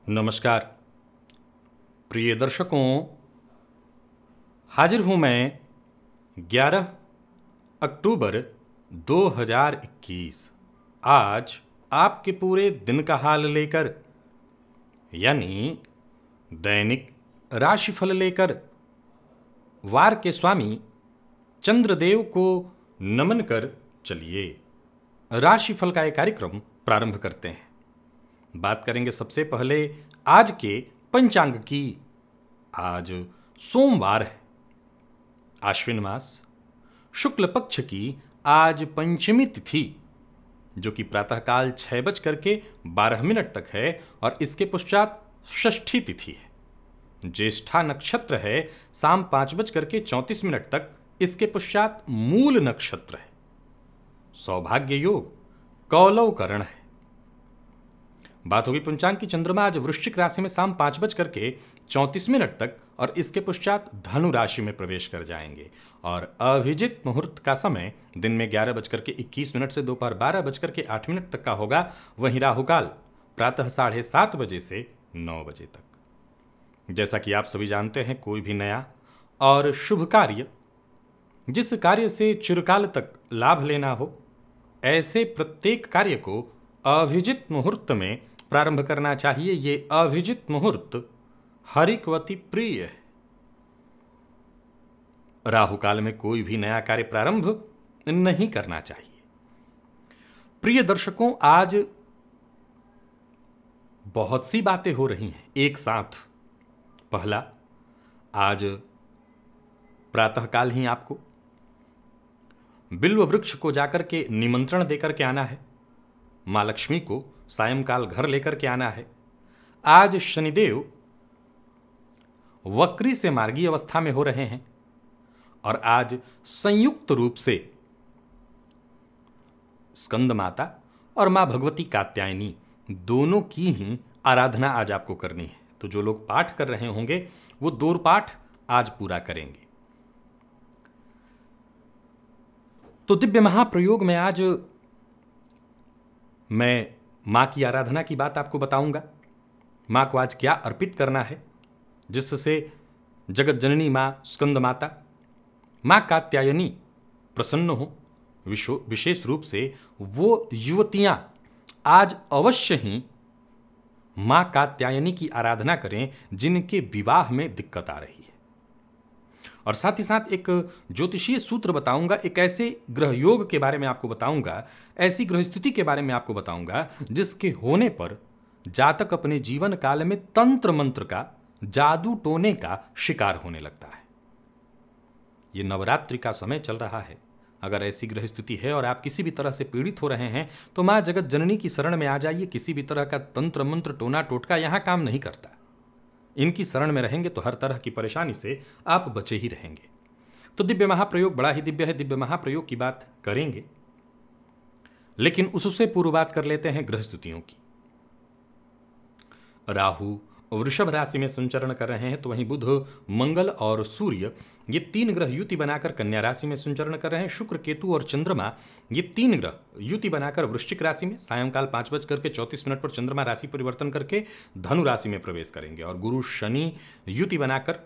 नमस्कार प्रिय दर्शकों, हाजिर हूं मैं 11 अक्टूबर 2021 आज आपके पूरे दिन का हाल लेकर, यानी दैनिक राशिफल लेकर वार के स्वामी चंद्रदेव को नमन कर चलिए राशिफल का एक कार्यक्रम प्रारंभ करते हैं। बात करेंगे सबसे पहले आज के पंचांग की। आज सोमवार है, आश्विन मास शुक्ल पक्ष की आज पंचमी तिथि, जो कि प्रातःकाल 6:12 तक है और इसके पश्चात षष्ठी तिथि है। ज्येष्ठा नक्षत्र है शाम 5:34 तक, इसके पश्चात मूल नक्षत्र है। सौभाग्य योग कौलव करण है। बात होगी पंचांग की। चंद्रमा आज वृश्चिक राशि में शाम 5:34 तक और इसके पश्चात धनु राशि में प्रवेश कर जाएंगे और अभिजित मुहूर्त का समय दिन में 11:21 से दोपहर 12:08 तक का होगा। वहीं राहुकाल प्रातः 7:30 बजे से 9 बजे तक। जैसा कि आप सभी जानते हैं, कोई भी नया और शुभ कार्य, जिस कार्य से चिरकाल तक लाभ लेना हो, ऐसे प्रत्येक कार्य को अभिजित मुहूर्त में प्रारंभ करना चाहिए। ये अभिजित मुहूर्त हरिकवती प्रिय है। राहुकाल में कोई भी नया कार्य प्रारंभ नहीं करना चाहिए। प्रिय दर्शकों, आज बहुत सी बातें हो रही हैं एक साथ। पहला, आज प्रातःकाल ही आपको बिल्व वृक्ष को जाकर के निमंत्रण देकर के आना है। मां लक्ष्मी को सायंकाल घर लेकर के आना है। आज शनिदेव वक्री से मार्गी अवस्था में हो रहे हैं और आज संयुक्त रूप से स्कंद माता और मां भगवती कात्यायनी दोनों की ही आराधना आज आपको करनी है। तो जो लोग पाठ कर रहे होंगे वो दौर पाठ आज पूरा करेंगे। तो दिव्य महाप्रयोग में आज मैं मां की आराधना की बात आपको बताऊंगा। मां को आज क्या अर्पित करना है जिससे जगत जननी मां स्कंद माता, मां कात्यायनी प्रसन्न हो। विशेष रूप से वो युवतियां आज अवश्य ही मां कात्यायनी की आराधना करें जिनके विवाह में दिक्कत आ रही है। और साथ ही साथ एक ज्योतिषीय सूत्र बताऊंगा, एक ऐसे ग्रह योग के बारे में आपको बताऊंगा, ऐसी ग्रह स्थिति के बारे में आपको बताऊंगा जिसके होने पर जातक अपने जीवन काल में तंत्र मंत्र का, जादू टोने का शिकार होने लगता है। यह नवरात्रि का समय चल रहा है। अगर ऐसी ग्रह स्थिति है और आप किसी भी तरह से पीड़ित हो रहे हैं तो मां जगत जननी की शरण में आ जाइए। किसी भी तरह का तंत्र मंत्र, टोना टोटका यहां काम नहीं करता। इनकी शरण में रहेंगे तो हर तरह की परेशानी से आप बचे ही रहेंगे। तो दिव्य महाप्रयोग बड़ा ही दिव्य है। दिव्य महाप्रयोग की बात करेंगे, लेकिन उससे पूर्व बात कर लेते हैं ग्रह स्थितियों की। राहु वृषभ राशि में संचरण कर रहे हैं, तो वहीं बुध, मंगल और सूर्य ये 3 ग्रह युति बनाकर कन्या राशि में संचरण कर रहे हैं। शुक्र, केतु और चंद्रमा ये 3 ग्रह युति बनाकर वृश्चिक राशि में सायंकाल 5:34 पर चंद्रमा राशि परिवर्तन करके धनु राशि में प्रवेश करेंगे और गुरु शनि युति बनाकर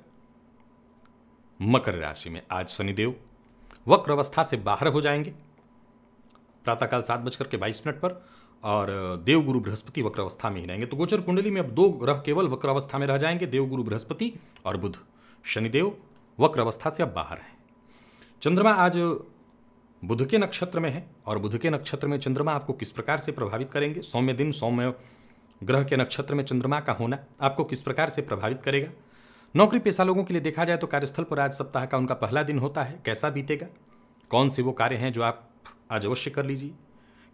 मकर राशि में। आज शनिदेव वक्र अवस्था से बाहर हो जाएंगे प्रातःकाल 7:22 पर और देवगुरु बृहस्पति वक्र अवस्था में ही रहेंगे। तो गोचर कुंडली में अब 2 ग्रह केवल वक्र अवस्था में रह जाएंगे, देवगुरु बृहस्पति और बुध। शनिदेव वक्र अवस्था से अब बाहर है। चंद्रमा आज बुध के नक्षत्र में है और बुध के नक्षत्र में चंद्रमा आपको किस प्रकार से प्रभावित करेंगे, सौम्य दिन सौम्य ग्रह के नक्षत्र में चंद्रमा का होना आपको किस प्रकार से प्रभावित करेगा। नौकरी पेशा लोगों के लिए देखा जाए तो कार्यस्थल पर आज सप्ताह का उनका पहला दिन होता है। कैसा बीतेगा, कौन से वो कार्य हैं जो आप आज अवश्य कर लीजिए,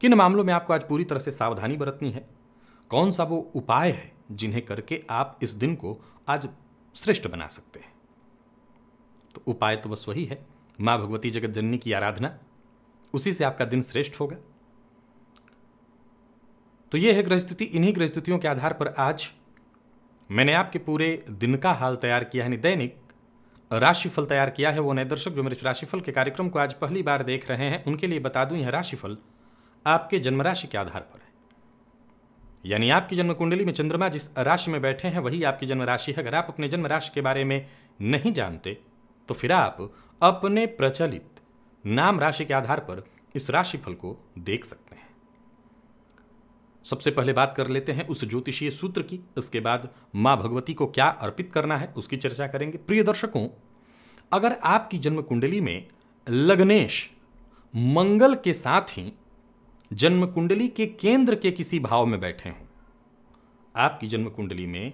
किन मामलों में आपको आज पूरी तरह से सावधानी बरतनी है, कौन सा वो उपाय है जिन्हें करके आप इस दिन को आज श्रेष्ठ बना सकते हैं। तो उपाय तो बस वही है, मां भगवती जगत जननी की आराधना, उसी से आपका दिन श्रेष्ठ होगा। तो यह है ग्रह स्थिति। इन्हीं ग्रह स्थितियों के आधार पर आज मैंने आपके पूरे दिन का हाल तैयार किया है, दैनिक राशिफल तैयार किया है। वो नए दर्शक जो मेरे इस राशिफल के कार्यक्रम को आज पहली बार देख रहे हैं उनके लिए बता दूं, यह राशिफल आपके जन्म राशि के आधार पर है। यानी आपकी जन्म कुंडली में चंद्रमा जिस राशि में बैठे हैं वही आपकी जन्म राशि है। अगर आप अपने जन्म राशि के बारे में नहीं जानते तो फिर आप अपने प्रचलित नाम राशि के आधार पर इस राशिफल को देख सकते हैं। सबसे पहले बात कर लेते हैं उस ज्योतिषीय सूत्र की, इसके बाद मां भगवती को क्या अर्पित करना है उसकी चर्चा करेंगे। प्रिय दर्शकों, अगर आपकी जन्म कुंडली में लग्नेश मंगल के साथ ही जन्म कुंडली के केंद्र के किसी भाव में बैठे हों, आपकी जन्म कुंडली में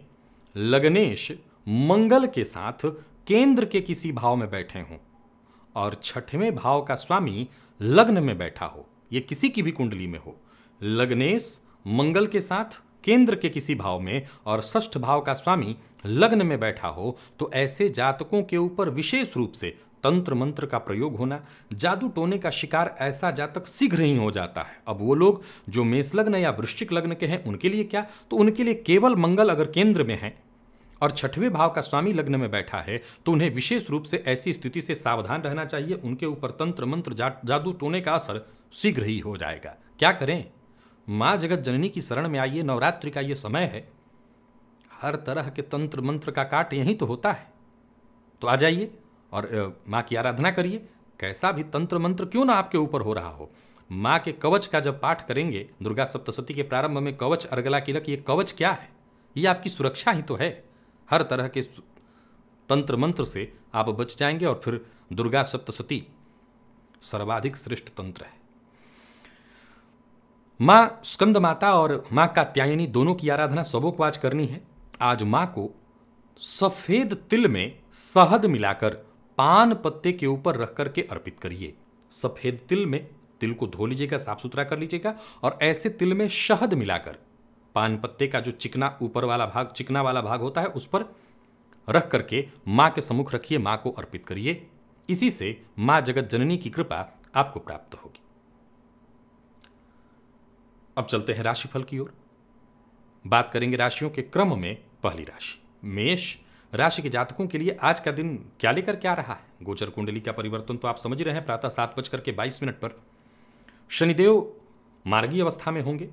लग्नेश मंगल के साथ केंद्र के किसी भाव में बैठे हों और छठवें भाव का स्वामी लग्न में बैठा हो, यह किसी की भी कुंडली में हो, लग्नेश मंगल के साथ केंद्र के किसी भाव में और षष्ठ भाव का स्वामी लग्न में बैठा हो, तो ऐसे जातकों के ऊपर विशेष रूप से तंत्र मंत्र का प्रयोग होना, जादू टोने का शिकार ऐसा जातक शीघ्र ही हो जाता है। अब वो लोग जो मेष लग्न या वृश्चिक लग्न के हैं उनके लिए क्या, तो उनके लिए केवल मंगल अगर केंद्र में है और छठवें भाव का स्वामी लग्न में बैठा है तो उन्हें विशेष रूप से ऐसी स्थिति से सावधान रहना चाहिए। उनके ऊपर तंत्र मंत्र जादू टोने का असर शीघ्र ही हो जाएगा। क्या करें? मां जगत जननी की शरण में आइए, नवरात्रि का ये समय है, हर तरह के तंत्र मंत्र का काट यहीं तो होता है। तो आ जाइए और मां की आराधना करिए। कैसा भी तंत्र मंत्र क्यों ना आपके ऊपर हो रहा हो, मां के कवच का जब पाठ करेंगे, दुर्गा सप्तशती के प्रारंभ में कवच अर्गला किलक, ये कवच क्या है? ये आपकी सुरक्षा ही तो है। हर तरह के तंत्र मंत्र से आप बच जाएंगे और फिर दुर्गा सप्तशती सर्वाधिक श्रेष्ठ तंत्र है। मां स्कंद माता और मां कात्यायनी दोनों की आराधना सबों को आज करनी है। आज मां को सफेद तिल में शहद मिलाकर पान पत्ते के ऊपर रख करके अर्पित करिए। सफेद तिल में तिल को धो लीजिएगा, साफ सुथरा कर लीजिएगा और ऐसे तिल में शहद मिलाकर पान पत्ते का जो चिकना ऊपर वाला भाग, चिकना वाला भाग होता है, उस पर रख करके मां के सम्मुख रखिए, मां को अर्पित करिए। इसी से मां जगत जननी की कृपा आपको प्राप्त होगी। अब चलते हैं राशिफल की ओर। बात करेंगे राशियों के क्रम में। पहली राशि मेष राशि के जातकों के लिए आज का दिन क्या लेकर क्या रहा है? गोचर कुंडली का परिवर्तन तो आप समझ रहे हैं। प्रातः 7:22 पर शनिदेव मार्गी अवस्था में होंगे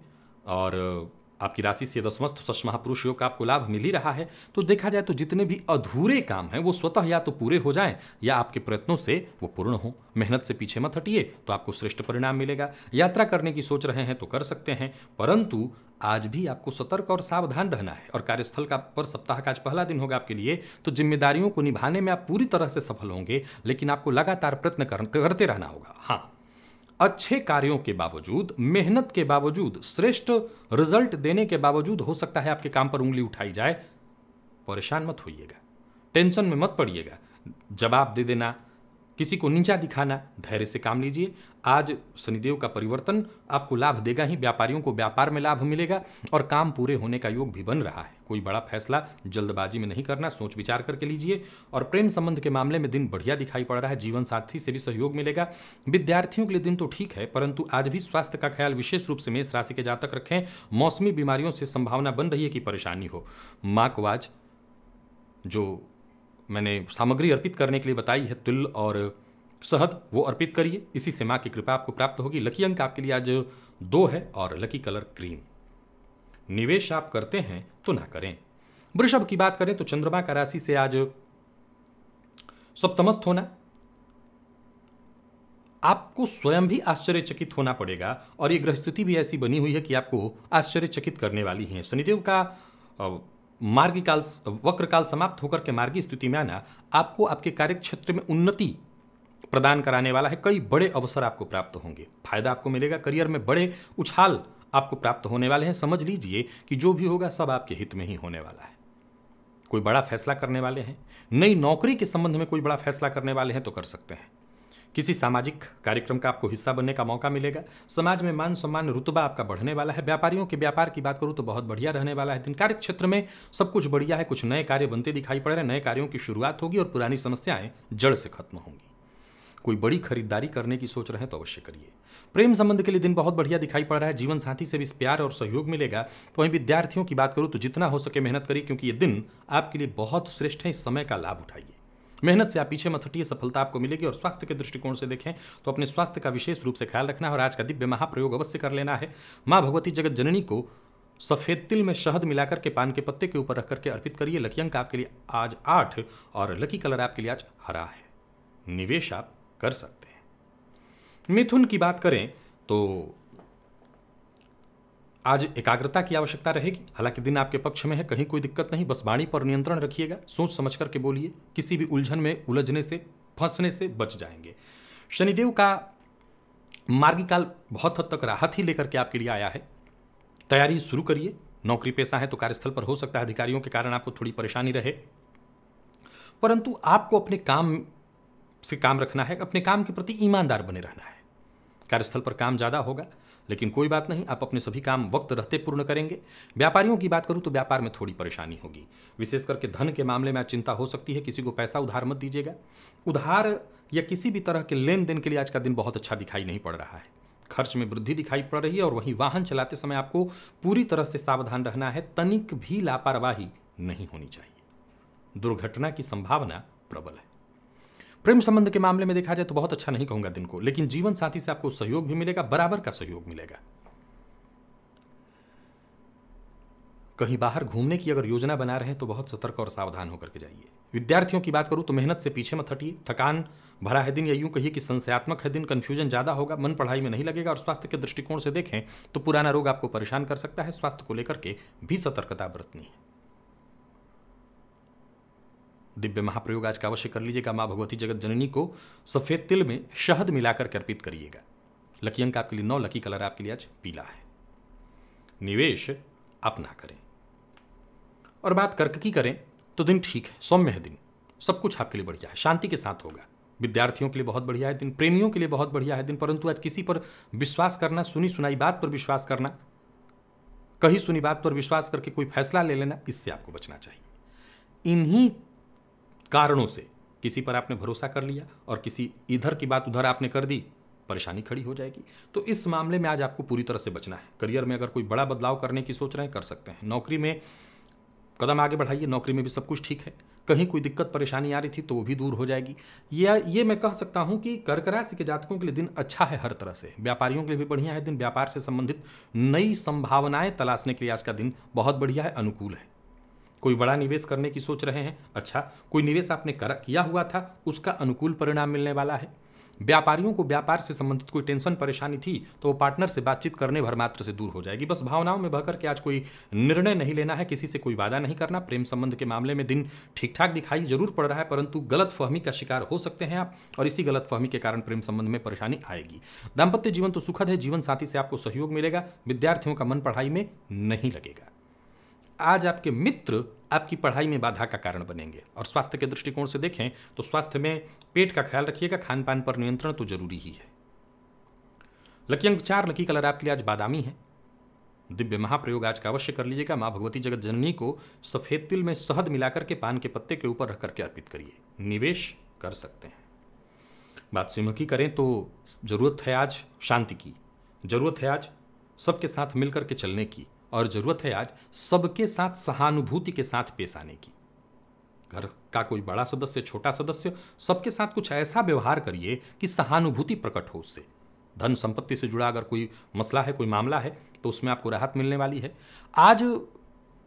और आपकी राशि से दसमस्त सश महापुरुष योग का आपको लाभ मिल ही रहा है। तो देखा जाए तो जितने भी अधूरे काम हैं वो स्वतः या तो पूरे हो जाएं या आपके प्रयत्नों से वो पूर्ण हो। मेहनत से पीछे मत हटिए तो आपको श्रेष्ठ परिणाम मिलेगा। यात्रा करने की सोच रहे हैं तो कर सकते हैं, परंतु आज भी आपको सतर्क और सावधान रहना है। और कार्यस्थल का पर सप्ताह का आज पहला दिन होगा आपके लिए, तो जिम्मेदारियों को निभाने में आप पूरी तरह से सफल होंगे, लेकिन आपको लगातार प्रयत्न करते रहना होगा। हाँ, अच्छे कार्यों के बावजूद, मेहनत के बावजूद, श्रेष्ठ रिजल्ट देने के बावजूद हो सकता है आपके काम पर उंगली उठाई जाए। परेशान मत होइएगा, टेंशन में मत पड़िएगा। जवाब दे देना, किसी को नीचा दिखाना, धैर्य से काम लीजिए। आज शनिदेव का परिवर्तन आपको लाभ देगा ही। व्यापारियों को व्यापार में लाभ मिलेगा और काम पूरे होने का योग भी बन रहा है। कोई बड़ा फैसला जल्दबाजी में नहीं करना, सोच विचार करके लीजिए। और प्रेम संबंध के मामले में दिन बढ़िया दिखाई पड़ रहा है। जीवन साथी से भी सहयोग मिलेगा। विद्यार्थियों के लिए दिन तो ठीक है, परंतु आज भी स्वास्थ्य का ख्याल विशेष रूप से मेष राशि के जातक रखें। मौसमी बीमारियों से संभावना बन रही है कि परेशानी हो। मां को आज जो मैंने सामग्री अर्पित करने के लिए बताई है, तिल और शहद, वो अर्पित करिए। इसी से मां की कृपा आपको प्राप्त होगी। लकी अंक आपके लिए आज 2 है और लकी कलर क्रीम। निवेश आप करते हैं तो ना करें। वृषभ की बात करें तो चंद्रमा का राशि से आज सप्तमस्थ होना, आपको स्वयं भी आश्चर्यचकित होना पड़ेगा। और ये ग्रह स्थिति भी ऐसी बनी हुई है कि आपको आश्चर्यचकित करने वाली है। शनिदेव का मार्गी काल, वक्र काल समाप्त होकर के मार्गी स्थिति में आना आपको आपके कार्य क्षेत्र में उन्नति प्रदान कराने वाला है। कई बड़े अवसर आपको प्राप्त होंगे, फायदा आपको मिलेगा। करियर में बड़े उछाल आपको प्राप्त होने वाले हैं। समझ लीजिए कि जो भी होगा सब आपके हित में ही होने वाला है। कोई बड़ा फैसला करने वाले हैं, नई नौकरी के संबंध में कोई बड़ा फैसला करने वाले हैं तो कर सकते हैं। किसी सामाजिक कार्यक्रम का आपको हिस्सा बनने का मौका मिलेगा। समाज में मान सम्मान रुतबा आपका बढ़ने वाला है। व्यापारियों के व्यापार की बात करूं तो बहुत बढ़िया रहने वाला है दिन। कार्य क्षेत्र में सब कुछ बढ़िया है। कुछ नए कार्य बनते दिखाई पड़ रहे हैं। नए कार्यों की शुरुआत होगी और पुरानी समस्याएं जड़ से खत्म होंगी। कोई बड़ी खरीदारी करने की सोच रहे हैं तो अवश्य करिए। प्रेम संबंध के लिए दिन बहुत बढ़िया दिखाई पड़ रहा है। जीवन साथी से भी प्यार और सहयोग मिलेगा। वहीं विद्यार्थियों की बात करूं तो जितना हो सके मेहनत करिए, क्योंकि ये दिन आपके लिए बहुत श्रेष्ठ है। इस समय का लाभ उठाइए। मेहनत से आप पीछे मत हटिए, सफलता आपको मिलेगी। और स्वास्थ्य के दृष्टिकोण से देखें तो अपने स्वास्थ्य का विशेष रूप से ख्याल रखना है और आज का दिव्य महाप्रयोग अवश्य कर लेना है। मां भगवती जगत जननी को सफ़ेद तिल में शहद मिलाकर के पान के पत्ते के ऊपर रख करके अर्पित करिए। लकी अंक आपके लिए आज 8 और लकी कलर आपके लिए आज हरा है। निवेश आप कर सकते हैं। मिथुन की बात करें तो आज एकाग्रता की आवश्यकता रहेगी। हालांकि दिन आपके पक्ष में है, कहीं कोई दिक्कत नहीं, बस वाणी पर नियंत्रण रखिएगा। सोच समझ करके बोलिए, किसी भी उलझन में उलझने से, फंसने से बच जाएंगे। शनिदेव का मार्गिकाल बहुत हद तक राहत ही लेकर के आपके लिए आया है। तैयारी शुरू करिए। नौकरी पेशा है तो कार्यस्थल पर हो सकता है अधिकारियों के कारण आपको थोड़ी परेशानी रहे, परंतु आपको अपने काम से काम रखना है, अपने काम के प्रति ईमानदार बने रहना है। कार्यस्थल पर काम ज़्यादा होगा, लेकिन कोई बात नहीं, आप अपने सभी काम वक्त रहते पूर्ण करेंगे। व्यापारियों की बात करूं तो व्यापार में थोड़ी परेशानी होगी, विशेष करके धन के मामले में आज चिंता हो सकती है। किसी को पैसा उधार मत दीजिएगा। उधार या किसी भी तरह के लेन देन के लिए आज का दिन बहुत अच्छा दिखाई नहीं पड़ रहा है। खर्च में वृद्धि दिखाई पड़ रही है और वहीं वाहन चलाते समय आपको पूरी तरह से सावधान रहना है। तनिक भी लापरवाही नहीं होनी चाहिए। दुर्घटना की संभावना प्रबल है। प्रेम संबंध के मामले में देखा जाए तो बहुत अच्छा नहीं कहूंगा दिन को, लेकिन जीवन साथी से आपको सहयोग भी मिलेगा, बराबर का सहयोग मिलेगा। कहीं बाहर घूमने की अगर योजना बना रहे हैं तो बहुत सतर्क और सावधान होकर के जाइए। विद्यार्थियों की बात करूं तो मेहनत से पीछे मत हटिए। थकान भरा है दिन, या यूं कहिए कि संशयात्मक है दिन, कंफ्यूजन ज्यादा होगा, मन पढ़ाई में नहीं लगेगा। और स्वास्थ्य के दृष्टिकोण से देखें तो पुराना रोग आपको परेशान कर सकता है। स्वास्थ्य को लेकर के भी सतर्कता बरतनी है। दिव्य महाप्रयोग आज का अवश्य कर लीजिएगा। मां भगवती जगत जननी को सफेद तिल में शहद मिलाकर के अर्पित करिएगा। लकी अंक आपके लिए 9, लकी कलर आपके लिए आज पीला है। निवेश आप ना करें। और बात कर्क की करें तो दिन ठीक है, सौम्य है दिन, सब कुछ आपके लिए बढ़िया है, शांति के साथ होगा। विद्यार्थियों के लिए बहुत बढ़िया है दिन, प्रेमियों के लिए बहुत बढ़िया है दिन, परंतु आज किसी पर विश्वास करना, सुनी सुनाई बात पर विश्वास करना, कही सुनी बात पर विश्वास करके कोई फैसला ले लेना, इससे आपको बचना चाहिए। इन्हीं कारणों से किसी पर आपने भरोसा कर लिया और किसी इधर की बात उधर आपने कर दी, परेशानी खड़ी हो जाएगी। तो इस मामले में आज आपको पूरी तरह से बचना है। करियर में अगर कोई बड़ा बदलाव करने की सोच रहे हैं, कर सकते हैं। नौकरी में कदम आगे बढ़ाइए, नौकरी में भी सब कुछ ठीक है। कहीं कोई दिक्कत परेशानी आ रही थी तो वो भी दूर हो जाएगी। या ये मैं कह सकता हूं कि कर्क राशि के जातकों के लिए दिन अच्छा है हर तरह से। व्यापारियों के लिए भी बढ़िया है दिन। व्यापार से संबंधित नई संभावनाएं तलाशने के लिए आज का दिन बहुत बढ़िया है, अनुकूल है। कोई बड़ा निवेश करने की सोच रहे हैं, अच्छा, कोई निवेश आपने किया हुआ था, उसका अनुकूल परिणाम मिलने वाला है। व्यापारियों को व्यापार से संबंधित कोई टेंशन परेशानी थी तो वो पार्टनर से बातचीत करने भर मात्र से दूर हो जाएगी। बस भावनाओं में बहकर के आज कोई निर्णय नहीं लेना है, किसी से कोई वादा नहीं करना। प्रेम संबंध के मामले में दिन ठीक ठाक दिखाई जरूर पड़ रहा है, परंतु गलतफहमी का शिकार हो सकते हैं आप, और इसी गलतफहमी के कारण प्रेम संबंध में परेशानी आएगी। दाम्पत्य जीवन तो सुखद है, जीवन साथी से आपको सहयोग मिलेगा। विद्यार्थियों का मन पढ़ाई में नहीं लगेगा। आज आपके मित्र आपकी पढ़ाई में बाधा का कारण बनेंगे। और स्वास्थ्य के दृष्टिकोण से देखें तो स्वास्थ्य में पेट का ख्याल रखिएगा, खान पान पर नियंत्रण तो जरूरी ही है। लकी अंक 4, लकी कलर आपके लिए आज बादामी है। दिव्य महाप्रयोग आज का अवश्य कर लीजिएगा। मां भगवती जगत जननी को सफेद तिल में शहद मिलाकर के पान के पत्ते के ऊपर रख करके अर्पित करिए। निवेश कर सकते हैं। बात सिंह की करें तो जरूरत है आज शांति की, जरूरत है आज सबके साथ मिलकर के चलने की, और जरूरत है आज सबके साथ सहानुभूति के साथ पेश आने की। घर का कोई बड़ा सदस्य, छोटा सदस्य, सबके साथ कुछ ऐसा व्यवहार करिए कि सहानुभूति प्रकट हो उससे। धन संपत्ति से जुड़ा अगर कोई मसला है, कोई मामला है, तो उसमें आपको राहत मिलने वाली है। आज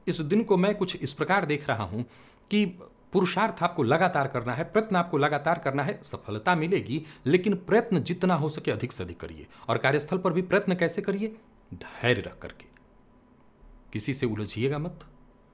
इस दिन को मैं कुछ इस प्रकार देख रहा हूं कि पुरुषार्थ आपको लगातार करना है, प्रयत्न आपको लगातार करना है, सफलता मिलेगी, लेकिन प्रयत्न जितना हो सके अधिक से अधिक करिए। और कार्यस्थल पर भी प्रयत्न कैसे करिए? धैर्य रख करके। किसी से उलझिएगा मत,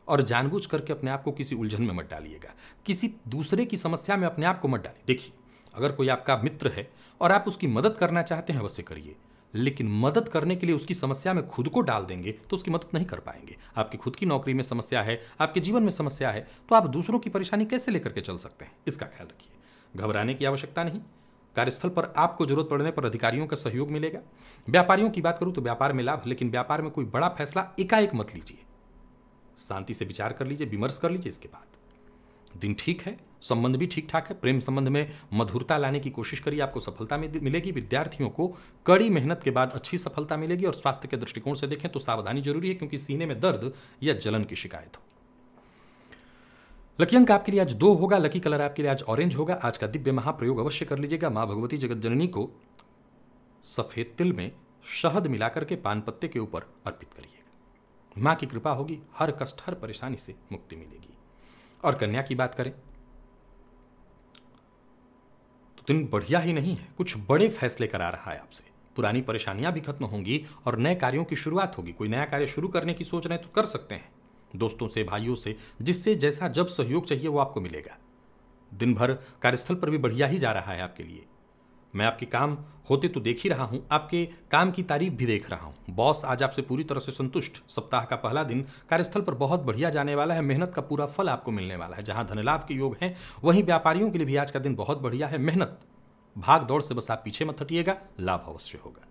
और जानबूझ करके अपने आप को किसी उलझन में मत डालिएगा। किसी दूसरे की समस्या में अपने आप को मत डालिए। देखिए, अगर कोई आपका मित्र है और आप उसकी मदद करना चाहते हैं, अवश्य करिए, लेकिन मदद करने के लिए उसकी समस्या में खुद को डाल देंगे तो उसकी मदद नहीं कर पाएंगे। आपकी खुद की नौकरी में समस्या है, आपके जीवन में समस्या है, तो आप दूसरों की परेशानी कैसे लेकर के चल सकते हैं? इसका ख्याल रखिए। घबराने की आवश्यकता नहीं। कार्यस्थल पर आपको जरूरत पड़ने पर अधिकारियों का सहयोग मिलेगा। व्यापारियों की बात करूं तो व्यापार में लाभ, लेकिन व्यापार में कोई बड़ा फैसला एकाएक मत लीजिए। शांति से विचार कर लीजिए, विमर्श कर लीजिए। इसके बाद दिन ठीक है, संबंध भी ठीक ठाक है। प्रेम संबंध में मधुरता लाने की कोशिश करिए, आपको सफलता मिलेगी। विद्यार्थियों को कड़ी मेहनत के बाद अच्छी सफलता मिलेगी। और स्वास्थ्य के दृष्टिकोण से देखें तो सावधानी जरूरी है, क्योंकि सीने में दर्द या जलन की शिकायत हो। लकी अंक आपके लिए आज 2 होगा। लकी कलर आपके लिए आज ऑरेंज होगा। आज का दिव्य महाप्रयोग अवश्य कर लीजिएगा। मां भगवती जगत जननी को सफेद तिल में शहद मिलाकर के पान पत्ते के ऊपर अर्पित करिएगा। माँ की कृपा होगी, हर कष्ट हर परेशानी से मुक्ति मिलेगी। और कन्या की बात करें तो दिन बढ़िया ही नहीं है, कुछ बड़े फैसले करा रहा है आपसे। पुरानी परेशानियां भी खत्म होंगी और नए कार्यों की शुरुआत होगी। कोई नया कार्य शुरू करने की सोच रहे हैं तो कर सकते हैं, दोस्तों से, भाइयों से, जिससे जैसा जब सहयोग चाहिए वो आपको मिलेगा। दिन भर कार्यस्थल पर भी बढ़िया ही जा रहा है आपके लिए। मैं आपके काम होते तो देख ही रहा हूं, आपके काम की तारीफ भी देख रहा हूं। बॉस आज आपसे पूरी तरह से संतुष्ट। सप्ताह का पहला दिन कार्यस्थल पर बहुत बढ़िया जाने वाला है। मेहनत का पूरा फल आपको मिलने वाला है। जहां धन लाभ के योग हैं वहीं व्यापारियों के लिए भी आज का दिन बहुत बढ़िया है। मेहनत भाग दौड़ से बस आप पीछे मत हटिएगा, लाभ अवश्य होगा।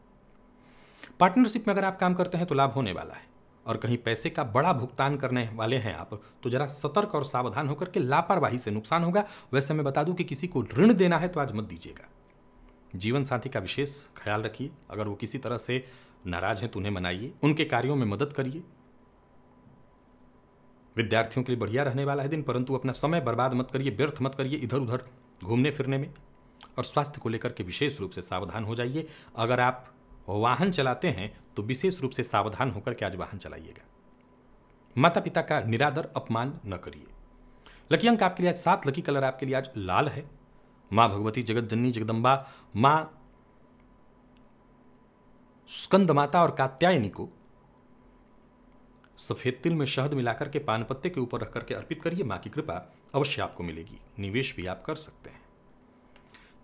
पार्टनरशिप में अगर आप काम करते हैं तो लाभ होने वाला है। और कहीं पैसे का बड़ा भुगतान करने वाले हैं आप तो जरा सतर्क और सावधान होकर के, लापरवाही से नुकसान होगा। वैसे मैं बता दूं कि किसी को ऋण देना है तो आज मत दीजिएगा। जीवन साथी का विशेष ख्याल रखिए। अगर वो किसी तरह से नाराज हैं तो उन्हें मनाइए, उनके कार्यों में मदद करिए। विद्यार्थियों के लिए बढ़िया रहने वाला है दिन, परंतु अपना समय बर्बाद मत करिए, व्यर्थ मत करिए इधर उधर घूमने फिरने में। और स्वास्थ्य को लेकर के विशेष रूप से सावधान हो जाइए। अगर आप वाहन चलाते हैं तो विशेष रूप से सावधान होकर के आज वाहन चलाइएगा। माता पिता का निरादर अपमान न करिए। लकी अंक आपके लिए आज 7, लकी कलर आपके लिए आज लाल है। मां भगवती जगत जननी जगदम्बा, मां स्कंद माता और कात्यायनी को सफेद तिल में शहद मिलाकर के पान पत्ते के ऊपर रख करके अर्पित करिए। मां की कृपा अवश्य आपको मिलेगी। निवेश भी आप कर सकते हैं।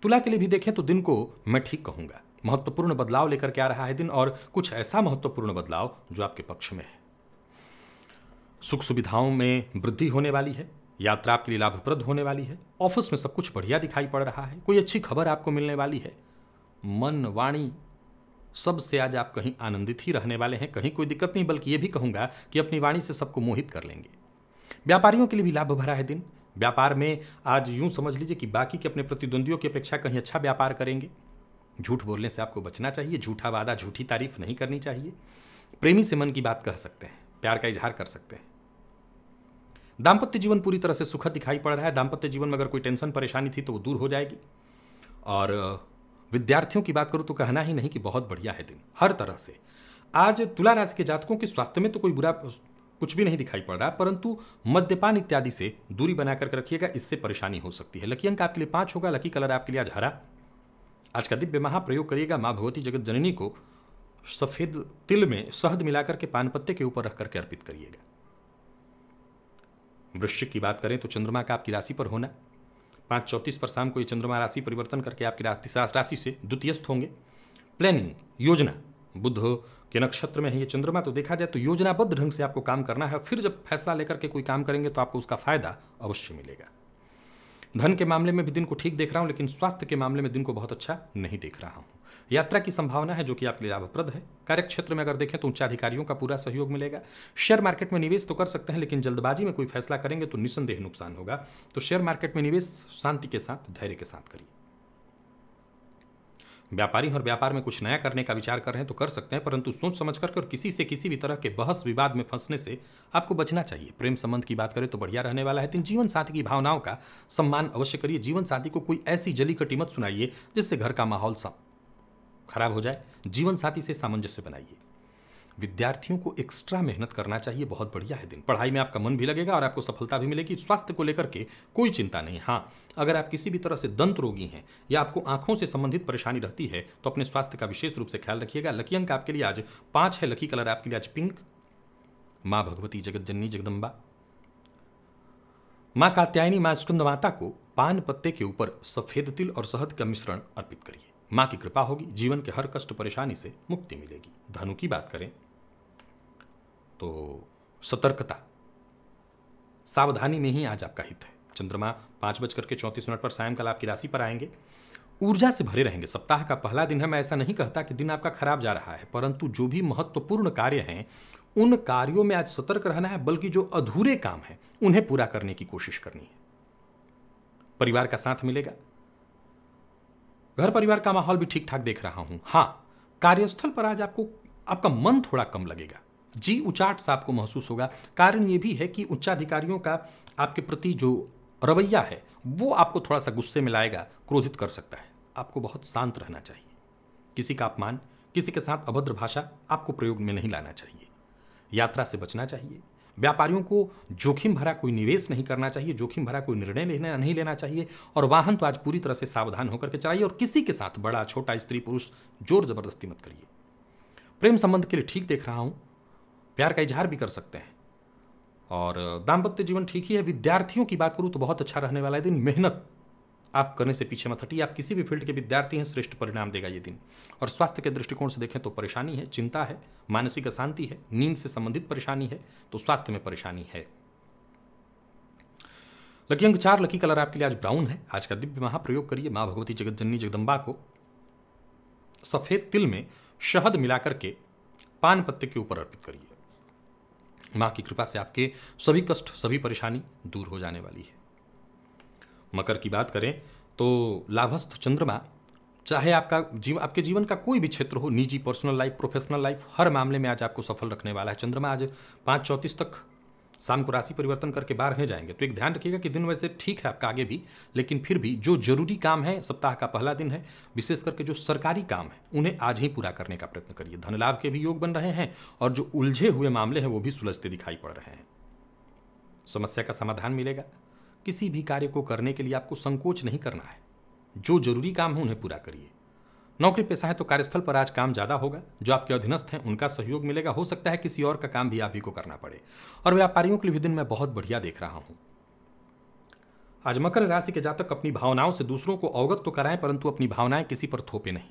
तुला के लिए भी देखें तो दिन को मैं ठीक कहूंगा। महत्वपूर्ण बदलाव लेकर के आ रहा है दिन, और कुछ ऐसा महत्वपूर्ण बदलाव जो आपके पक्ष में है। सुख सुविधाओं में वृद्धि होने वाली है। यात्रा आपके लिए लाभप्रद होने वाली है। ऑफिस में सब कुछ बढ़िया दिखाई पड़ रहा है। कोई अच्छी खबर आपको मिलने वाली है। मन वाणी सबसे आज आप कहीं आनंदित ही रहने वाले हैं। कहीं कोई दिक्कत नहीं, बल्कि ये भी कहूंगा कि अपनी वाणी से सबको मोहित कर लेंगे। व्यापारियों के लिए भी लाभ भरा है दिन। व्यापार में आज यूं समझ लीजिए कि बाकी के अपने प्रतिद्वंदियों की अपेक्षा कहीं अच्छा व्यापार करेंगे। झूठ बोलने से आपको बचना चाहिए। झूठा वादा, झूठी तारीफ नहीं करनी चाहिए। प्रेमी से मन की बात कह सकते हैं, प्यार का इजहार कर सकते हैं। दाम्पत्य जीवन पूरी तरह से सुखद दिखाई पड़ रहा है। दाम्पत्य जीवन में अगर कोई टेंशन परेशानी थी तो वो दूर हो जाएगी। और विद्यार्थियों की बात करूं तो कहना ही नहीं कि बहुत बढ़िया है दिन हर तरह से। आज तुला राशि के जातकों के स्वास्थ्य में तो कोई बुरा कुछ भी नहीं दिखाई पड़ रहा, परंतु मद्यपान इत्यादि से दूरी बनाकर रखिएगा, इससे परेशानी हो सकती है। लकी अंक आपके लिए 5 होगा। लकी कलर आपके लिए आज हरा। आज का दिव्य महाप्रयोग करिएगा। मां भगवती जगत जननी को सफेद तिल में शहद मिलाकर के पान पत्ते के ऊपर रख करके अर्पित करिएगा। वृश्चिक की बात करें तो चंद्रमा का आपकी राशि पर होना 5:34 पर शाम को ये चंद्रमा राशि परिवर्तन करके आपकी राशि से द्वितीयस्थ होंगे। प्लानिंग, योजना, बुध के नक्षत्र में है ये चंद्रमा, तो देखा जाए तो योजनाबद्ध ढंग से आपको काम करना है। फिर जब फैसला लेकर के कोई काम करेंगे तो आपको उसका फायदा अवश्य मिलेगा। धन के मामले में भी दिन को ठीक देख रहा हूं, लेकिन स्वास्थ्य के मामले में दिन को बहुत अच्छा नहीं देख रहा हूं। यात्रा की संभावना है जो कि आपके लिए लाभप्रद है। कार्यक्षेत्र में अगर देखें तो उच्चाधिकारियों का पूरा सहयोग मिलेगा। शेयर मार्केट में निवेश तो कर सकते हैं, लेकिन जल्दबाजी में कोई फैसला करेंगे तो निस्संदेह नुकसान होगा। तो शेयर मार्केट में निवेश शांति के साथ, धैर्य के साथ करिए। व्यापारी और व्यापार में कुछ नया करने का विचार कर रहे हैं तो कर सकते हैं, परंतु सोच समझ करके और किसी से किसी भी तरह के बहस विवाद में फंसने से आपको बचना चाहिए। प्रेम संबंध की बात करें तो बढ़िया रहने वाला है। जीवन साथी की भावनाओं का सम्मान अवश्य करिए। जीवन साथी को कोई ऐसी जली कटी मत सुनाइए जिससे घर का माहौल सब खराब हो जाए। जीवन साथी से सामंजस्य बनाइए। विद्यार्थियों को एक्स्ट्रा मेहनत करना चाहिए। बहुत बढ़िया है दिन। पढ़ाई में आपका मन भी लगेगा और आपको सफलता भी मिलेगी। स्वास्थ्य को लेकर के कोई चिंता नहीं। हाँ, अगर आप किसी भी तरह से दंत रोगी हैं या आपको आंखों से संबंधित परेशानी रहती है तो अपने स्वास्थ्य का विशेष रूप से ख्याल रखिएगा। लकी अंक आपके लिए आज 5 है। लकी कलर आपके लिए आज पिंक। मां भगवती जगत जननी जगदम्बा, मां कात्यायनी, मां स्कंद माता को पान पत्ते के ऊपर सफेद तिल और शहद का मिश्रण अर्पित करिए। मां की कृपा होगी। जीवन के हर कष्ट परेशानी से मुक्ति मिलेगी। धनु की बात करें तो सतर्कता, सावधानी में ही आज आपका हित है। चंद्रमा 5:34 पर सायंकाल आपकी राशि पर आएंगे। ऊर्जा से भरे रहेंगे। सप्ताह का पहला दिन है। मैं ऐसा नहीं कहता कि दिन आपका खराब जा रहा है, परंतु जो भी महत्वपूर्ण कार्य हैं उन कार्यों में आज सतर्क रहना है, बल्कि जो अधूरे काम हैं उन्हें पूरा करने की कोशिश करनी है। परिवार का साथ मिलेगा। घर परिवार का माहौल भी ठीक ठाक देख रहा हूं। हां, कार्यस्थल पर आज आपका मन थोड़ा कम लगेगा। जी उचाट सा आपको महसूस होगा। कारण यह भी है कि उच्चाधिकारियों का आपके प्रति जो रवैया है वो आपको थोड़ा सा गुस्से में लाएगा, क्रोधित कर सकता है। आपको बहुत शांत रहना चाहिए। किसी का अपमान, किसी के साथ अभद्र भाषा आपको प्रयोग में नहीं लाना चाहिए। यात्रा से बचना चाहिए। व्यापारियों को जोखिम भरा कोई निवेश नहीं करना चाहिए, जोखिम भरा कोई निर्णय नहीं लेना चाहिए। और वाहन तो आज पूरी तरह से सावधान होकर के चलाइए, और किसी के साथ बड़ा छोटा स्त्री पुरुष जोर जबरदस्ती मत करिए। प्रेम संबंध के लिए ठीक देख रहा हूं, प्यार का इजहार भी कर सकते हैं, और दाम्पत्य जीवन ठीक ही है। विद्यार्थियों की बात करूं तो बहुत अच्छा रहने वाला है दिन। मेहनत आप करने से पीछे मत हटिए। आप किसी भी फील्ड के विद्यार्थी हैं, श्रेष्ठ परिणाम देगा ये दिन। और स्वास्थ्य के दृष्टिकोण से देखें तो परेशानी है, चिंता है, मानसिक अशांति है, नींद से संबंधित परेशानी है, तो स्वास्थ्य में परेशानी है। लकी अंक 4, लकी कलर आपके लिए आज ब्राउन है। आज का दिव्य महाप्रयोग करिए। मां भगवती जगत जननी जगदम्बा को सफेद तिल में शहद मिलाकर के पान पत्ते के ऊपर अर्पित करिए। मां की कृपा से आपके सभी कष्ट, सभी परेशानी दूर हो जाने वाली है। मकर की बात करें तो लाभस्थ चंद्रमा, चाहे आपके जीवन का कोई भी क्षेत्र हो, निजी, पर्सनल लाइफ, प्रोफेशनल लाइफ, हर मामले में आज आपको सफल रखने वाला है। चंद्रमा आज 5:34 तक शाम को राशि परिवर्तन करके 12वें जाएंगे। तो एक ध्यान रखिएगा कि दिन वैसे ठीक है आपका आगे भी, लेकिन फिर भी जो जरूरी काम है, सप्ताह का पहला दिन है, विशेष करके जो सरकारी काम है उन्हें आज ही पूरा करने का प्रयत्न करिए। धन लाभ के भी योग बन रहे हैं, और जो उलझे हुए मामले हैं वो भी सुलझते दिखाई पड़ रहे हैं। समस्या का समाधान मिलेगा। किसी भी कार्य को करने के लिए आपको संकोच नहीं करना है। जो जरूरी काम है उन्हें पूरा करिए। नौकरी पेशा है तो कार्यस्थल पर आज काम ज़्यादा होगा। जो आपके अधीनस्थ हैं उनका सहयोग मिलेगा। हो सकता है किसी और का काम भी आप ही को करना पड़े। और व्यापारियों के लिए भी दिन मैं बहुत बढ़िया देख रहा हूं। आज मकर राशि के जातक अपनी भावनाओं से दूसरों को अवगत तो कराएं, परंतु अपनी भावनाएं किसी पर थोपे नहीं।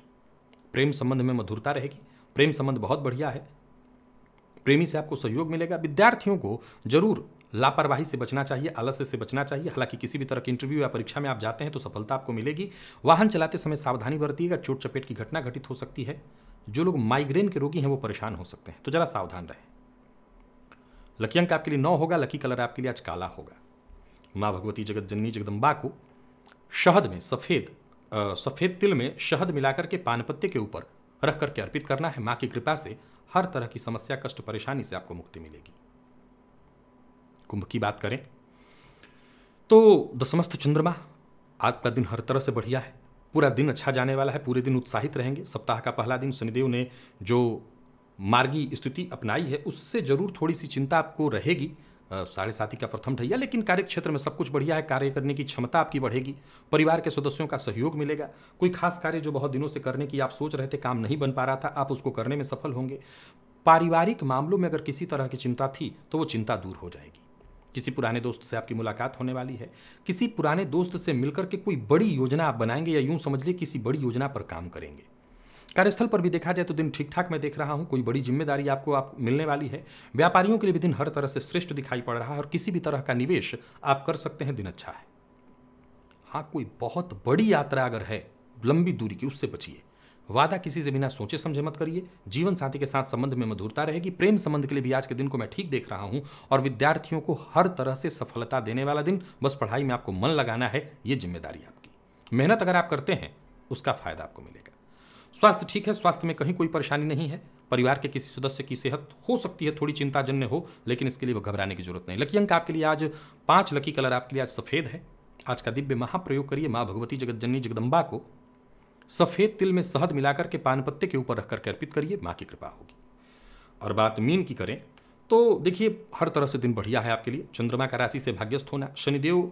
प्रेम संबंध में मधुरता रहेगी। प्रेम संबंध बहुत बढ़िया है। प्रेमी से आपको सहयोग मिलेगा। विद्यार्थियों को जरूर लापरवाही से बचना चाहिए, आलस्य से बचना चाहिए। हालांकि किसी भी तरह के इंटरव्यू या परीक्षा में आप जाते हैं तो सफलता आपको मिलेगी। वाहन चलाते समय सावधानी बरतिएगा, चोट चपेट की घटना घटित हो सकती है। जो लोग माइग्रेन के रोगी हैं वो परेशान हो सकते हैं, तो जरा सावधान रहें। लकी अंक आपके लिए 9 होगा। लकी कलर आपके लिए आज काला होगा। मां भगवती जगत जननी जगदम्बा को शहद में सफेद तिल में शहद मिलाकर के पान पत्ते के ऊपर रख करके अर्पित करना है। मां की कृपा से हर तरह की समस्या, कष्ट, परेशानी से आपको मुक्ति मिलेगी। कुंभ की बात करें तो दशमस्थ चंद्रमा, आज का दिन हर तरह से बढ़िया है। पूरा दिन अच्छा जाने वाला है। पूरे दिन उत्साहित रहेंगे। सप्ताह का पहला दिन शनिदेव ने जो मार्गी स्थिति अपनाई है उससे जरूर थोड़ी सी चिंता आपको रहेगी। 7.5 का प्रथम ढैया, लेकिन कार्य क्षेत्र में सब कुछ बढ़िया है। कार्य करने की क्षमता आपकी बढ़ेगी। परिवार के सदस्यों का सहयोग मिलेगा। कोई खास कार्य जो बहुत दिनों से करने की आप सोच रहे थे, काम नहीं बन पा रहा था, आप उसको करने में सफल होंगे। पारिवारिक मामलों में अगर किसी तरह की चिंता थी तो वो चिंता दूर हो जाएगी। किसी पुराने दोस्त से आपकी मुलाकात होने वाली है। किसी पुराने दोस्त से मिलकर के कोई बड़ी योजना आप बनाएंगे, या यूं समझ लीजिए किसी बड़ी योजना पर काम करेंगे। कार्यस्थल पर भी देखा जाए तो दिन ठीक ठाक मैं देख रहा हूं। कोई बड़ी जिम्मेदारी आपको मिलने वाली है। व्यापारियों के लिए भी दिन हर तरह से श्रेष्ठ दिखाई पड़ रहा है, और किसी भी तरह का निवेश आप कर सकते हैं। दिन अच्छा है। हाँ, कोई बहुत बड़ी यात्रा अगर है लंबी दूरी की, उससे बचिए। वादा किसी से बिना सोचे समझे मत करिए। जीवन साथी के साथ संबंध में मधुरता रहेगी। प्रेम संबंध के लिए भी आज के दिन को मैं ठीक देख रहा हूं, और विद्यार्थियों को हर तरह से सफलता देने वाला दिन। बस पढ़ाई में आपको मन लगाना है, ये जिम्मेदारी आपकी। मेहनत अगर आप करते हैं उसका फायदा आपको मिलेगा। स्वास्थ्य ठीक है। स्वास्थ्य में कहीं कोई परेशानी नहीं है। परिवार के किसी सदस्य की सेहत हो सकती है थोड़ी चिंताजन्य हो, लेकिन इसके लिए घबराने की जरूरत नहीं। लकी अंक आपके लिए आज 5, लकी कलर आपके लिए आज सफेद है। आज का दिव्य महाप्रयोग करिए। मां भगवती जगत जननी जगदम्बा को सफेद तिल में शहद मिलाकर के पान पत्ते के ऊपर रखकर के अर्पित करिए। मां की कृपा होगी। और बात मीन की करें तो देखिए हर तरह से दिन बढ़िया है आपके लिए। चंद्रमा का राशि से भाग्यस्थ होना, शनिदेव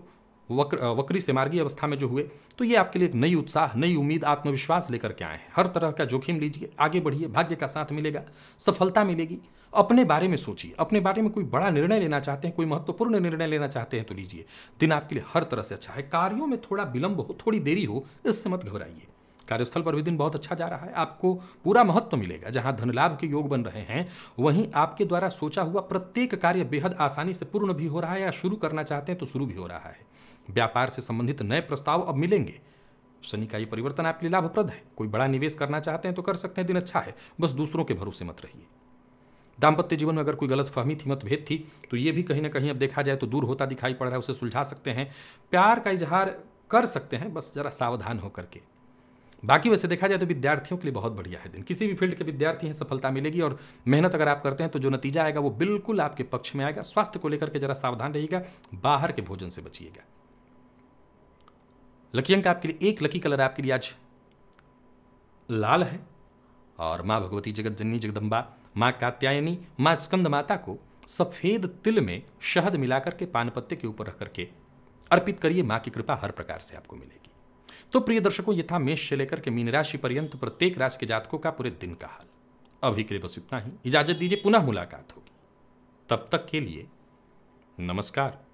वक्री से मार्गी अवस्था में जो हुए, तो ये आपके लिए एक नई उत्साह, नई उम्मीद, आत्मविश्वास लेकर के आए हैं। हर तरह का जोखिम लीजिए, आगे बढ़िए, भाग्य का साथ मिलेगा, सफलता मिलेगी। अपने बारे में सोचिए। अपने बारे में कोई बड़ा निर्णय लेना चाहते हैं, कोई महत्वपूर्ण निर्णय लेना चाहते हैं तो लीजिए। दिन आपके लिए हर तरह से अच्छा है। कार्यों में थोड़ा विलंब हो, थोड़ी देरी हो, इससे मत घबराइए। कार्यस्थल पर भी दिन बहुत अच्छा जा रहा है। आपको पूरा महत्व मिलेगा। जहां धन लाभ के योग बन रहे हैं, वहीं आपके द्वारा सोचा हुआ प्रत्येक कार्य बेहद आसानी से पूर्ण भी हो रहा है, या शुरू करना चाहते हैं तो शुरू भी हो रहा है। व्यापार से संबंधित नए प्रस्ताव अब मिलेंगे। शनि का ये परिवर्तन आपके लिए लाभप्रद है। कोई बड़ा निवेश करना चाहते हैं तो कर सकते हैं। दिन अच्छा है। बस दूसरों के भरोसे मत रहिए। दाम्पत्य जीवन में अगर कोई गलतफहमी थी, मतभेद थी, तो ये भी कहीं ना कहीं अब देखा जाए तो दूर होता दिखाई पड़ रहा है। उसे सुलझा सकते हैं। प्यार का इजहार कर सकते हैं, बस जरा सावधान होकर के। बाकी वैसे देखा जाए तो विद्यार्थियों के लिए बहुत बढ़िया है दिन। किसी भी फील्ड के विद्यार्थी हैं, सफलता मिलेगी। और मेहनत अगर आप करते हैं तो जो नतीजा आएगा वो बिल्कुल आपके पक्ष में आएगा। स्वास्थ्य को लेकर के जरा सावधान रहिएगा। बाहर के भोजन से बचिएगा। लकी अंक आपके लिए 1, लकी कलर आपके लिए आज लाल है। और मां भगवती जगत जननी जगदम्बा माँ कात्यायनी, माँ स्कंद माता को सफेद तिल में शहद मिलाकर के पान पत्ते के ऊपर रख करके अर्पित करिए। माँ की कृपा हर प्रकार से आपको मिलेगी। तो प्रिय दर्शकों, ये था मेष से लेकर के मीन राशि पर्यंत प्रत्येक राशि के जातकों का पूरे दिन का हाल। अभी के लिए बस इतना ही। इजाजत दीजिए, पुनः मुलाकात होगी। तब तक के लिए नमस्कार।